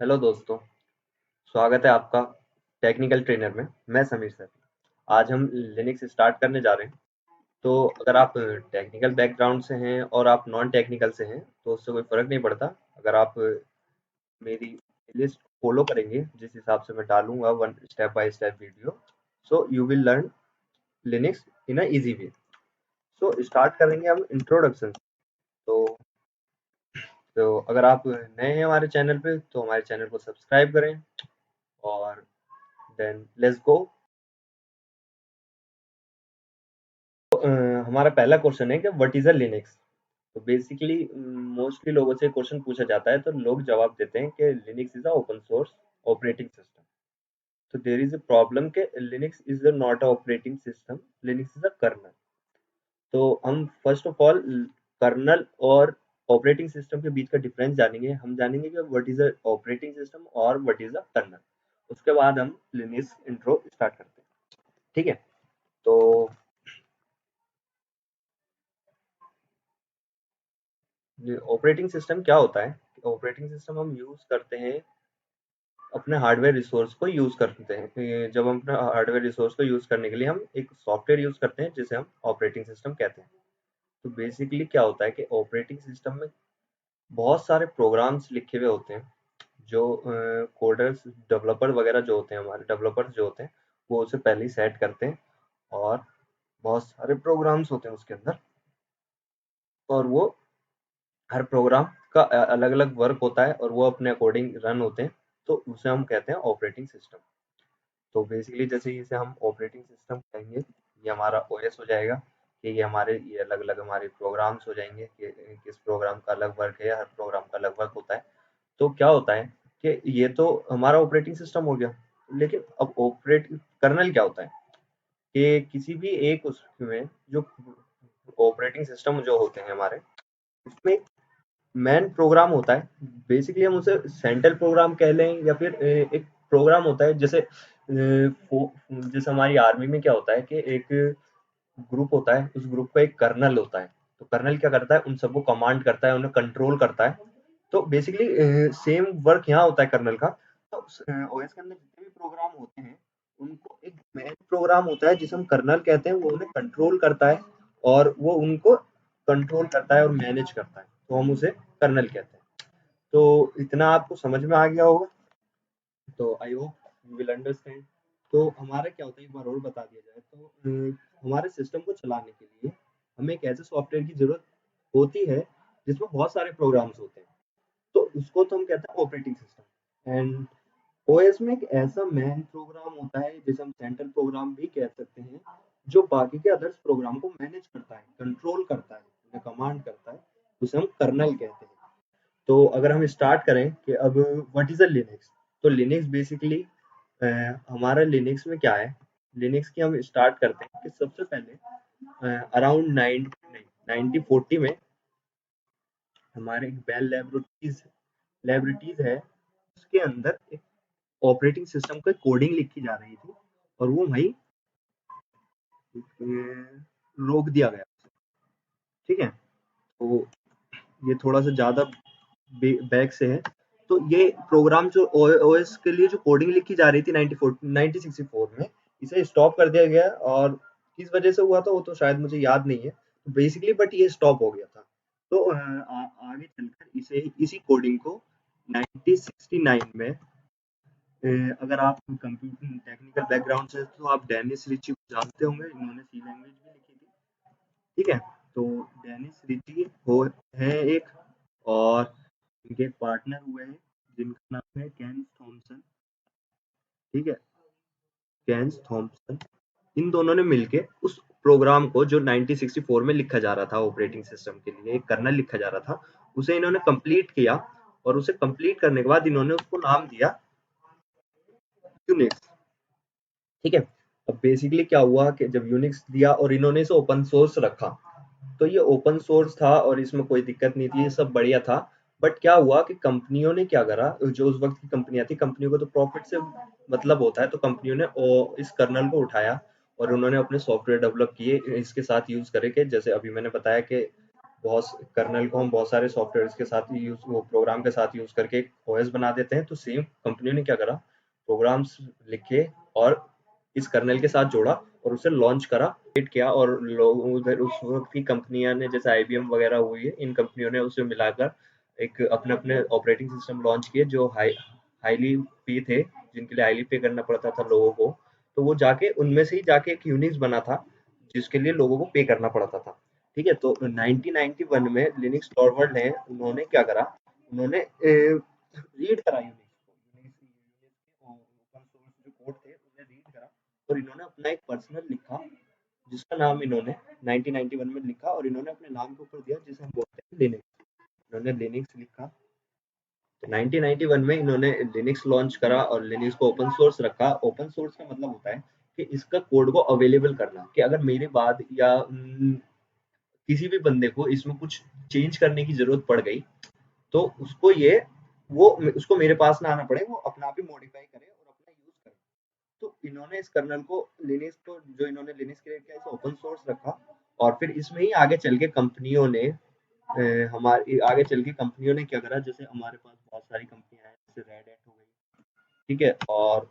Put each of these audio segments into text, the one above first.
Hello दोस्तों, स्वागत है आपका टेक्निकल ट्रेनर में। मैं समीर सर। आज हम लिनक्स स्टार्ट करने जा रहे हैं। तो अगर आप टेक्निकल बैकग्राउंड से हैं और आप नॉन टेक्निकल से हैं तो उससे कोई फ़र्क नहीं पड़ता। अगर आप मेरी लिस्ट फॉलो करेंगे जिस हिसाब से मैं डालूँगा one step by step video, so you will learn Linux in a easy way. So start करेंगे हम इंट्रोडक्शन से। तो अगर आप नए हैं हमारे चैनल पे तो हमारे चैनल को सब्सक्राइब करें और देन लेट्स गो। हमारा पहला क्वेश्चन है कि व्हाट इज अ लिनक्स। तो बेसिकली मोस्टली लोगों से क्वेश्चन पूछा जाता है तो लोग जवाब देते हैं कि Linux is a open source operating system. तो देयर इज अ प्रॉब्लम के Linux is not a operating system, Linux is a kernel. तो हम फर्स्ट ऑफ ऑल कर्नल और ऑपरेटिंग सिस्टम के बीच का डिफरेंस जानेंगे। हम जानेंगे कि what is a operating system और व्हाट इज अ कर्नल। उसके बाद हम लिनक्स इंट्रो स्टार्ट करते हैं। ठीक है। तो ऑपरेटिंग सिस्टम क्या होता है? ऑपरेटिंग सिस्टम हम यूज करते हैं अपने हार्डवेयर रिसोर्स को यूज करते हैं। जब हम अपने हार्डवेयर रिसोर्स को यूज करने के लिए हम एक सॉफ्टवेयर यूज करते हैं जिसे हम ऑपरेटिंग सिस्टम कहते हैं। तो बेसिकली क्या होता है कि ऑपरेटिंग सिस्टम में बहुत सारे प्रोग्राम्स लिखे हुए होते हैं जो कोडर्स डेवलपर वगैरह जो होते हैं, हमारे डेवलपर्स जो होते हैं, वो उसे पहले ही सेट करते हैं। और बहुत सारे प्रोग्राम्स होते हैं उसके अंदर और वो हर प्रोग्राम का अलग अलग वर्क होता है और वो अपने अकॉर्डिंग रन होते हैं। तो उसे हम कहते हैं ऑपरेटिंग सिस्टम। तो बेसिकली जैसे इसे हम ऑपरेटिंग सिस्टम कहेंगे, ये हमारा ओएस हो जाएगा कि ये अलग अलग हमारे प्रोग्राम्स हो जाएंगे कि किस प्रोग्राम का अलग वर्क है, हर प्रोग्राम का अलग वर्क होता है। तो क्या होता है कि ये तो हमारा ऑपरेटिंग सिस्टम हो गया। लेकिन अब ऑपरेट कर्नल क्या होता है कि किसी भी एक उसमें जो ऑपरेटिंग सिस्टम जो होते हैं हमारे, उसमें मेन प्रोग्राम होता है। बेसिकली हम उसे सेंट्रल प्रोग्राम कह लें या फिर एक प्रोग्राम होता है। जैसे हमारी आर्मी में क्या होता है कि एक ग्रुप होता है, उस ग्रुप का एक कर्नल होता है। तो कर्नल क्या करता है, उन सबको कमांड करता है, उन्हें कंट्रोल करता है। तो बेसिकली सेम वर्क यहाँ होता है कर्नल का। तो ओएस के अंदर जितने भी प्रोग्राम होते हैं उनको एक मेन प्रोग्राम होता है जिसे हम कर्नल कहते हैं, वो उन्हें कंट्रोल करता है और वो उनको कंट्रोल करता है और मैनेज करता है। तो हम उसे कर्नल कहते हैं। तो इतना आपको समझ में आ गया होगा। तो I hope you will understand. तो हमारा क्या होता है, एक बार और बता दिया जाए तो हमारे सिस्टम को चलाने के लिए हमें एक ऐसे सॉफ्टवेयर की जरूरत होती है जिसमें बहुत सारे प्रोग्राम्स होते हैं। तो उसको तो हम कहते हैं ऑपरेटिंग सिस्टम। एंड ओएस में एक ऐसा मेन प्रोग्राम होता है जिसे हम सेंट्रल प्रोग्राम भी कह सकते हैं, जो बाकी के अदर्स प्रोग्राम को मैनेज करता है, कंट्रोल करता है, उन्हें कमांड करता है। उसे हम कर्नल कहते हैं। तो अगर हम स्टार्ट करें कि अब व्हाट इज अ लिनक्स। तो लिनक्स बेसिकली हमारा लिनक्स में क्या है, लिनक्स की हम स्टार्ट करते हैं कि सबसे पहले अराउंड 1940 में हमारे एक बेल लैबोरेटरीज है, उसके अंदर एक ऑपरेटिंग सिस्टम की कोडिंग लिखी जा रही थी और वो वहीं रोक दिया गया। ठीक है। तो ये थोड़ा सा ज्यादा बैक से है। तो ये प्रोग्राम जो ओएस के लिए जो कोडिंग लिखी जा रही थी 1964 में, इसे स्टॉप कर दिया गया। और किस वजह से हुआ था वो तो शायद मुझे याद नहीं है बेसिकली, बट ये स्टॉप हो गया था। तो आगे चलकर इसे इसी कोडिंग को 1969 में अगर आप कंप्यूटर टेक्निकल बैकग्राउंड से तो आप डेनिस रिची को जानते होंगे, इन्होंने सी लैंग्वेज भी लिखी थी। ठीक है। तो डेनिस रिची हो है एक, और इनके एक पार्टनर हुए हैं जिनका नाम है केन थॉमसन। ठीक है। केन थॉमसन, इन दोनों ने मिलके उस प्रोग्राम को जो 1964 में लिखा जा रहा था ऑपरेटिंग सिस्टम के लिए, एक कर्नल लिखा जा रहा था, उसे इन्होंने कंप्लीट किया। और उसे कंप्लीट करने के बाद इन्होंने उसको नाम दिया यूनिक्स। ठीक है। अब बेसिकली क्या हुआ कि जब यूनिक्स दिया और इन्होंने इसे ओपन सोर्स रखा, तो ये ओपन सोर्स था और इसमें कोई दिक्कत नहीं थी, ये सब बढ़िया था। बट क्या हुआ कि कंपनियों ने क्या करा, जो उस वक्त की कंपनियां थी, कंपनियों को तो प्रॉफिट से मतलब होता है, तो कंपनियों ने इस कर्नल को उठाया और उन्होंने अपने सॉफ्टवेयर डेवलप किए इसके साथ यूज करे के, जैसे अभी मैंने बताया कि कर्नल को हम बहुत सारे सॉफ्टवेयर के साथ यूज वो प्रोग्राम के साथ यूज करके एक ओएस बना देते हैं। तो सेम कंपनी ने क्या करा, प्रोग्राम्स लिखे और इस कर्नल के साथ जोड़ा और उसे लॉन्च करा, क्रिएट किया। और लोग उधर उस वक्त की कंपनियां ने, जैसे आईबीएम वगैरह हुई है, इन कंपनियों ने उसे मिलाकर एक अपने अपने ऑपरेटिंग सिस्टम लॉन्च किए जो हाईली पे थे, जिनके लिए हाईली पे करना पड़ता था लोगों को। तो वो जाके उनमें से ही जाके एक यूनिक्स बना था जिसके लिए लोगों को पे करना पड़ता था। ठीक है, तो 1991 में लिनक्स टॉरवर्ल्ड ने उन्होंने क्या करा, उन्होंने रीड करा यूनिक्स को, ओपन सोर्स जो कोड थे उन्हें रीड करा और इन्होंने अपना एक पर्सनल लिखा जिसका नाम इन्होंने 1991 में लिखा और इन्होंने अपने नाम के ऊपर दिया जिसे हम बोलते हैं लिनक्स। इन्होंने लिनक्स लिखा। तो 1991 में इन्होंने लिनक्स लॉन्च करा और लिनक्स को ओपन सोर्स रखा। ओपन सोर्स का मतलब होता है कि इसका कोड को अवेलेबल करना, कि अगर मेरे बाद या किसी भी बंदे को इसमें कुछ चेंज करने की जरूरत पड़ गई तो उसको ये वो उसको मेरे पास ना आना पड़े, वो अपना आप ही मॉडिफाई करे और अपना यूज करे। तो इन्होंने इस कर्नल को, लिनक्स को, जो इन्होंने लिनक्स क्रिएट किया, इसे ओपन सोर्स रखा। और फिर इसमें ही आगे चल के कंपनियों ने हमारे आगे चल के कंपनियों ने क्या करा, जैसे हमारे पास बहुत सारी कंपनियां हैं, जैसे रेड हैट हो गई, ठीक है, और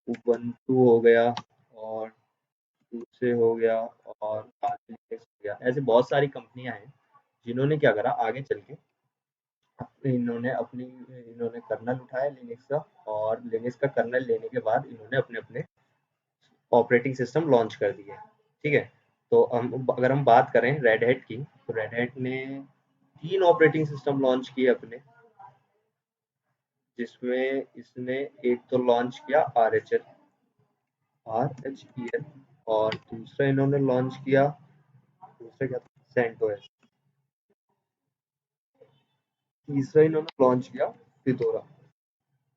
उबंटू हो गया, और से हो गया, और Kali Linux हो गया। ऐसे बहुत सारी कंपनियां हैं जिन्होंने क्या करा, आगे चल के इन्होंने कर्नल उठाया लिनक्स का, और लिनक्स का कर्नल लेने के बाद इन्होंने अपने अपने ऑपरेटिंग सिस्टम लॉन्च कर दिए। ठीक है, तो अगर हम बात करें रेड हैट की, तो रेड हैट ने 3 ऑपरेटिंग सिस्टम लॉन्च किए अपने, जिसमें इसने एक तो लॉन्च किया RHEL, और दूसरा इन्होंने लॉन्च किया, दूसरा क्या था, सेंटोस। तीसरा इन्होंने लॉन्च किया फिदोरा।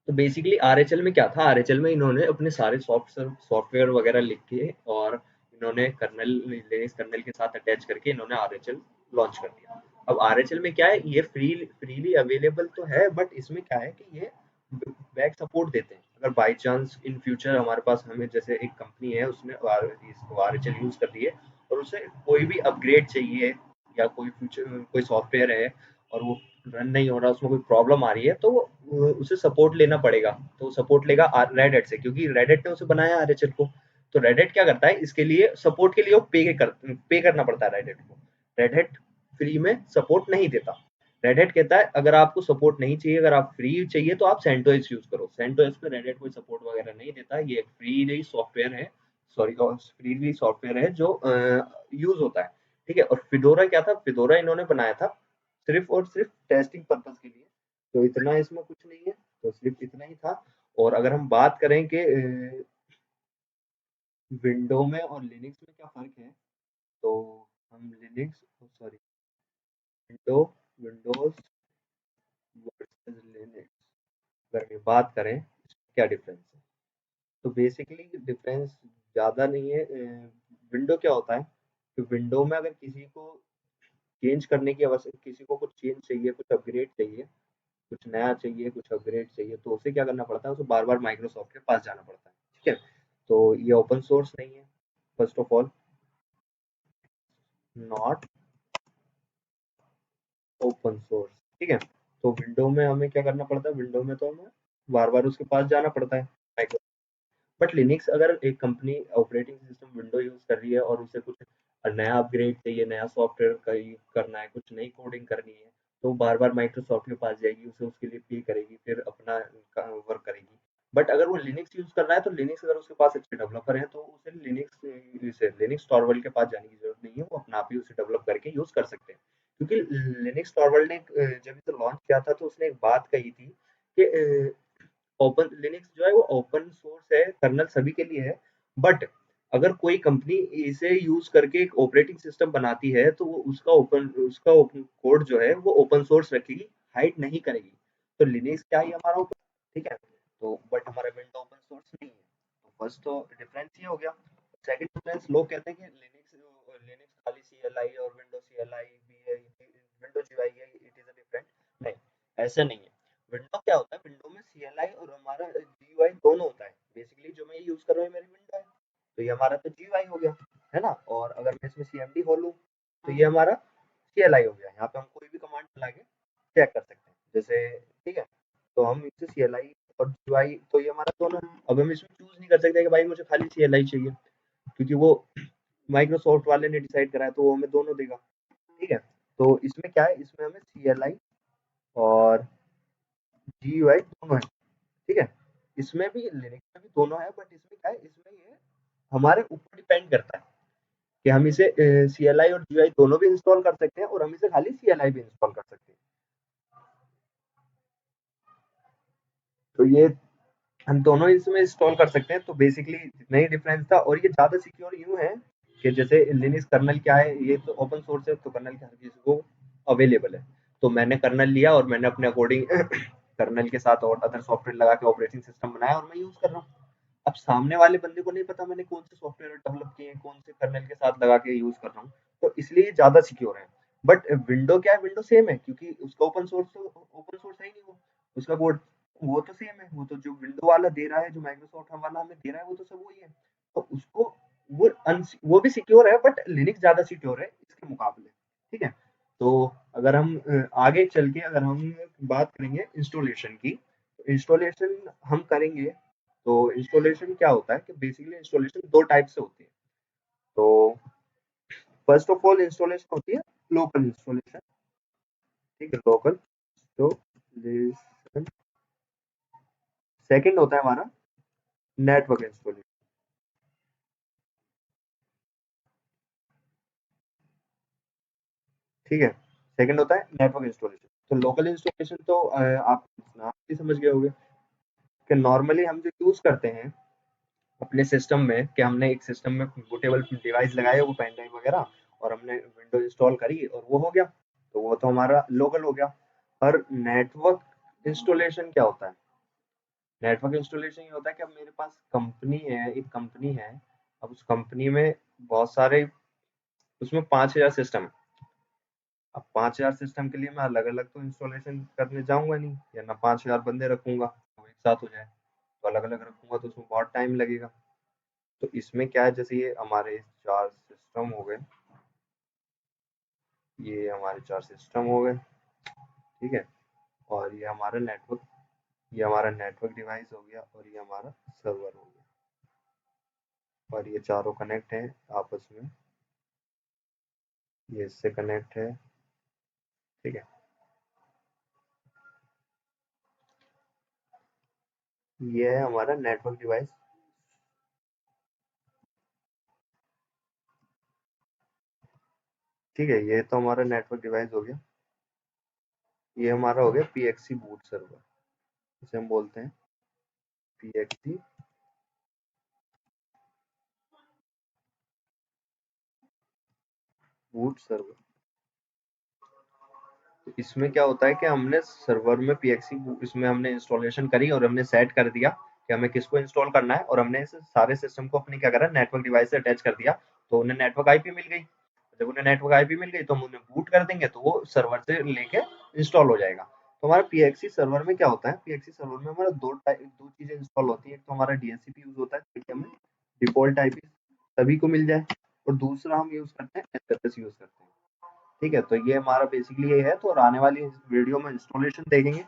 तो बेसिकली आरएचएल में क्या था, आरएचएल में इन्होंने अपने सारे सॉफ्टवेयर वगैरह लिख के और इन्होंने कर्नल लिनक्स कर्नल के साथ अटैच करके इन्होंने आरएचएल लॉन्च कर दिया। अब आरएचएल में क्या है, ये फ्रीली अवेलेबल तो है, बट इसमें क्या है कि ये बैक सपोर्ट देते हैं। अगर बाई चांस इन फ्यूचर हमारे पास, हमें जैसे एक कंपनी है उसने इसको आरएचएल यूज कर ली है और उसे कोई भी अपग्रेड चाहिए या कोई फ्यूचर कोई सॉफ्टवेयर है और वो रन नहीं हो रहा, उसमें कोई प्रॉब्लम आ रही है, तो उसे सपोर्ट लेना पड़ेगा। तो सपोर्ट लेगा रेड हैट से, क्योंकि रेड हैट ने उसे बनाया आरएचएल को। तो रेड हैट क्या करता है, इसके लिए सपोर्ट के लिए वो पे करना पड़ता है रेड हैट को। रेड हैट फ्री में सपोर्ट नहीं देता। रेड हैट कहता है अगर आपको सपोर्ट नहीं चाहिए, अगर आप फ्री चाहिए तो आप सेंटोस यूज करो। सेंटोस पे रेड हैट कोई सपोर्ट वगैरह नहीं देता, ये एक फ्री सॉफ्टवेयर है, सॉरी फ्री सॉफ्टवेयर है जो यूज होता है। ठीक है, और फिडोरा क्या था, फिडोरा इन्होंने बनाया था सिर्फ और सिर्फ टेस्टिंग पर्पस के लिए। तो इतना इसमें कुछ नहीं है, तो सिर्फ इतना ही था। और अगर हम बात करें कि विंडो में और लिनक्स में क्या फ़र्क है, तो हम Linux sorry window Windows versus Linux अगर बात करें, क्या डिफरेंस है? तो बेसिकली डिफरेंस ज़्यादा नहीं है। विंडो क्या होता है कि विंडो में अगर किसी को चेंज करने की आवश्यकता, किसी को कुछ चेंज चाहिए, कुछ अपग्रेड चाहिए, कुछ नया चाहिए, कुछ अपग्रेड चाहिए, तो उसे क्या करना पड़ता है, उसे बार-बार माइक्रोसॉफ्ट के पास जाना पड़ता है। ठीक है? तो ये ओपन सोर्स नहीं है, first of all, not open source. ठीक है? तो विंडो में हमें क्या करना पड़ता है, विंडो में तो हमें बार-बार उसके पास जाना पड़ता है, माइक्रो बट लिनक्स, अगर एक company operating system window use कर रही है और उसे कुछ नया अपग्रेड चाहिए, नया सॉफ्टवेयर करना है, कुछ नई कोडिंग करनी है, तो बार-बार माइक्रोसॉफ्ट के पास जाएगी, उसे उसके लिए पे करेगी, फिर अपना वर्क करेगी। बट अगर वो लिनक्स यूज़ कर रहा है, तो लिनक्स अगर उसके पास अच्छे डेवलपर हैं, तो उसे लिनक्स टॉरवल्ड के पास जाने की ज़रूरत नहीं है, वो अपना आप ही उसे डेवलप करके यूज़ कर सकते हैं। क्योंकि लिनक्स टॉरवल्ड ने जब इसे लॉन्च किया था, तो उसने एक बात कही थी कि ओपन लिनक्स जो है वो ओपन सोर्स है, कर्नल सभी के लिए है, बट अगर कोई कंपनी इसे यूज करके एक ऑपरेटिंग सिस्टम बनाती है तो वो उसका ओपन कोड जो है वो ओपन सोर्स रखेगी, हाइड नहीं करेगी। तो लिनक्स क्या है, हमारा ओपन, ठीक है, तो बट हमारा विंडो ओपन सोर्स नहीं है। तो फर्स्ट तो डिफरेंस ये हो गया। सेकंड डिफरेंस, लोग कहते हैं कि लिनक्स लिनक्स खाली सीएलआई और विंडो सीएलआई भी है, विंडो जीयूआई है, इट इज अ डिफरेंट। नहीं, ऐसा नहीं है। विंडो क्या होता है, विंडो में सीएलआई और हमारा जीयूआई दोनों होता है। बेसिकली जो मैं यूज कर रहा हूँ मेरी विंडो है, तो ये हमारा तो जीयूआई हो गया, है ना। और अगर मैं इसमें सीएमडी खोलूँ तो ये हमारा CLI हो गया, यहाँ पे हम कोई भी कमांड चला के चेक कर सकते हैं, जैसे ठीक है। तो हम इससे CLI और GUI, तो ये हमारा दोनों है। अब हम इसमें चूज नहीं कर सकते कि भाई मुझे खाली CLI चाहिए, क्योंकि वो माइक्रोसॉफ्ट वाले ने डिसाइड करा है, तो वो हमें दोनों देगा। ठीक है, तो इसमें क्या है, इसमें हमें CLI और GUI दोनों है। ठीक है, इसमें भी लिनक्स में भी दोनों है, बट इसमें क्या है, इसमें ये हमारे ऊपर डिपेंड करता है कि हम इसे CLI और GUI दोनों भी इंस्टॉल कर सकते हैं, और हम इसे खाली CLI भी इंस्टॉल कर सकते हैं। तो ये हम दोनों इसमें इंस्टॉल कर सकते हैं। तो बेसिकली इतना ही डिफरेंस था, और ये ज़्यादा सिक्योर यूँ है कि जैसे लिनक्स कर्नल क्या है, ये तो ओपन सोर्स है, तो कर्नल हर किसी को अवेलेबल है। तो मैंने कर्नल लिया और मैंने अपने अकॉर्डिंग कर्नल के साथ और अदर सॉफ्टवेयर लगा के ऑपरेटिंग सिस्टम बनाया, और मैं यूज़ कर रहा हूँ। अब सामने वाले बंदे को नहीं पता मैंने कौन से सॉफ्टवेयर डेवलप किए हैं, कौन से कर्नल के साथ लगा के यूज़ कर रहा हूँ, तो इसलिए ये ज़्यादा सिक्योर है। बट विंडो क्या है, विंडो सेम है, क्योंकि उसका ओपन सोर्स है ही नहीं वो, उसका कोड वो तो सेम है, वो तो जो विंडो वाला दे रहा है, जो माइक्रोसॉफ्ट वाला हमें दे रहा है, वो तो सब वही है। तो उसको वो भी सिक्योर है, बट लिनक्स ज़्यादा सिक्योर है इसके मुकाबले। ठीक है, तो अगर हम आगे चल के अगर हम बात करेंगे इंस्टॉलेशन की, तो इंस्टॉलेशन हम करेंगे। तो इंस्टॉलेशन क्या होता है कि बेसिकली इंस्टॉलेशन दो टाइप से होती है। तो फर्स्ट ऑफ ऑल इंस्टॉलेशन होती है लोकल इंस्टॉलेशन। ठीक है, लोकल इंस्टॉलेशन। सेकंड होता है हमारा नेटवर्क इंस्टॉलेशन। ठीक है, सेकंड होता है नेटवर्क इंस्टॉलेशन। तो लोकल इंस्टॉलेशन तो आप नाम भी समझ गए होंगे कि नॉर्मली हम जो यूज करते हैं अपने सिस्टम में, कि हमने एक सिस्टम में बूटेबल डिवाइस लगाए, वो पेन ड्राइव वगैरह, और हमने विंडोज इंस्टॉल करी और वो हो गया, तो वो तो हमारा लोकल हो गया। और नेटवर्क इंस्टॉलेशन क्या होता है, नेटवर्क इंस्टॉलेशन ये होता है कि अब मेरे पास कंपनी है, एक कंपनी है। अब उस कंपनी में बहुत सारे, उसमें 5,000 सिस्टम है। अब 5,000 सिस्टम के लिए मैं अलग अलग तो इंस्टॉलेशन करने जाऊंगा नहीं, या ना 5,000 बंदे रखूंगा वो एक साथ हो जाए, तो अलग अलग रखूंगा तो उसमें बहुत टाइम लगेगा। तो इसमें क्या है, जैसे ये हमारे 4 सिस्टम हो गए, ये हमारे 4 सिस्टम हो गए। ठीक है, और ये हमारा नेटवर्क डिवाइस हो गया, और ये हमारा सर्वर हो गया, और ये चारों कनेक्ट है आपस में, ये इससे कनेक्ट है। ठीक है, ये है हमारा नेटवर्क डिवाइस। ठीक है, ये तो हमारा नेटवर्क डिवाइस हो गया। ये हमारा हो गया PXE बूट सर्वर, इसे हम बोलते हैं PXE बूट सर्वर। तो इसमें क्या होता है कि हमने सर्वर में PXE इसमें हमने इंस्टॉलेशन करी, और हमने सेट कर दिया कि हमें किसको इंस्टॉल करना है, और हमने इस सारे सिस्टम को अपनी क्या करा, नेटवर्क डिवाइस से अटैच कर दिया। तो उन्हें नेटवर्क आईपी मिल गई, जब उन्हें नेटवर्क आईपी मिल गई तो हम उन्हें बूट कर देंगे, तो वो सर्वर से लेके इंस्टॉल हो जाएगा। तो हमारा PXE सर्वर में क्या होता है, PXE सर्वर में हमारा दो चीजें इंस्टॉल होती है। एक तो हमारा DHCP यूज होता है ताकि हमें डिफॉल्ट आईपी सभी को मिल जाए, और दूसरा हम यूज करते हैं SSH यूज करते हैं। ठीक है, तो ये हमारा बेसिकली ये है। तो और आने वाली वीडियो में इंस्टॉलेशन देखेंगे,